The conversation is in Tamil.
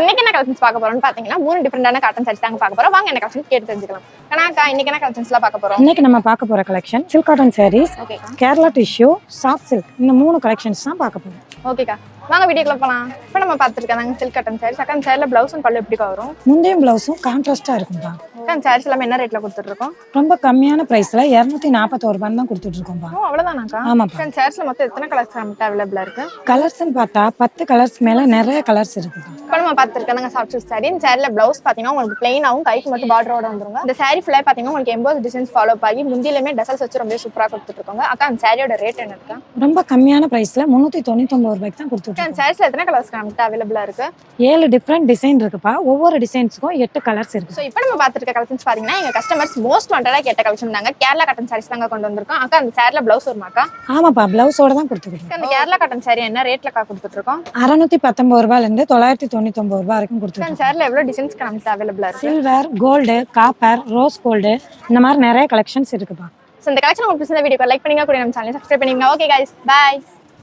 இன்னைக்கு என்ன கலெக்ஷன்ஸ் பார்க்க போறோம்னு பாத்தீங்கன்னா 3 டிஃபரெண்டான காட்டன் சாரீஸ் தாங்க பார்க்க போறோம். வாங்க என்ன கலெக்ஷன் கேட்டு தெரிஞ்சுக்கலாம். கனாக்கா இன்னைக்கு என்ன கலெக்ஷன்ஸ்லாம் பார்க்க போறோம்? இன்னைக்கு நம்ம பார்க்க போற collection silk cotton saris, Kerala tissue, soft silk, இந்த 3 கலெக்ஷன்ஸ் தான் பார்க்க போறோம். ஓகேக்கா, வாங்க வீடியோக்குள்ள போலாம். இப்போ நம்ம பார்த்துருக்காங்க சில்க் காட்டன் சாரீஸ். அக்கா அந்த சாரில பிளவுஸ் பல்லு எப்படி வரும்? முந்தையும் பிளவுஸும் கான்ட்ராஸ்டா இருக்கும்பா. அந்த சாரீஸ் எல்லாமே என்ன ரேட்ல கொடுத்துட்டு இருக்கோம்? ரொம்ப கம்மியான பிரைஸ்ல 241 ரூபாய் தான் கொடுத்துட்டு இருக்கோம்ப்பா. ஓ அவ்வளவுதானாக்கா? ஆமாப்பா. அந்த சாரீஸ்ல மொத்தம் எத்தனை கலர்ஸ் நம்மகிட்ட அவைலபிளா இருக்கு? கலர்ஸ்னு பார்த்தா 10 கலர்ஸ் மேல நிறைய கலர்ஸ் இருக்குப்பா. இப்போ நம்ம பார்த்துருக்காங்க சாஃப்ட் சில்க் சாரி. இந்த சாரில பிளவுஸ் பாத்தீங்கன்னா உங்களுக்கு பிளைனாவும் கைக்கு மட்டும் பார்டரோட வந்துருங்க. இந்த சாரி ஃபுல்லா பாத்தீங்கன்னா உங்களுக்கு எம்போஸ் டிசைன்ஸ் ஃபாலோ ஆகி முந்திலுமே டசல்ஸ் வச்சு ரொம்ப சூப்பரா கொடுத்துட்டு இருக்காங்க. அக்கா அந்த சாரியோட ரேட் என்ன இருக்கா? ரொம்ப கம்மியான பிரைஸ்ல 399 ரூபாய்க்கு தான் கொடுத்துட்டு அந்த சாரீஸ்ல எத்தனை கலர்ஸ் நம்மகிட்ட அவைலபிளா இருக்கு? 7 டிஃபரெண்ட் டிசைன் இருக்குப்பா. ஒவ்வொரு டிசைன்ஸ்க்கும் 8 கலர்ஸ் இருக்கு. ஸோ இப்போ நம்ம பார்த்துருக்க கலெக்ஷன்ஸ் பாத்தீங்கன்னா எங்க கஸ்டமர்ஸ் மோஸ்ட் வாண்டடா கேட்ட கலெக்ஷன் தாங்க. கேரளா காட்டன் சாரீஸ் தாங்க கொண்டு வந்திருக்கோம். அக்கா அந்த சாரில பிளவுஸ் வருமாக்கா? ஆமாப்பா, பிளவுஸோட தான் கொடுத்துருக்கோம். அந்த கேரளா காட்டன் சாரி என்ன ரேட்ல கொடுத்துட்டு இருக்கோம்? 619 ரூபாயில இருந்து 999 ரூபாய் வரைக்கும் கொடுத்துருக்கோம். அந்த சாரில எவ்வளவு டிசைன்ஸ் நம்மகிட்ட அவைலபிளா இருக்கு? Silver, gold, copper, rose gold, இந்த மாதிரி நிறைய கலெக்ஷன்ஸ் இருக்குப்பா. ஸோ இந்த கலெக்ஷன் உங்களுக்கு பிடிச்ச வீடியோ லைக் பண்ணுங்க, கூட நம்ம சேனலை சப்ஸ்கிரைப் பண்ணுங்க. Okay guys, by.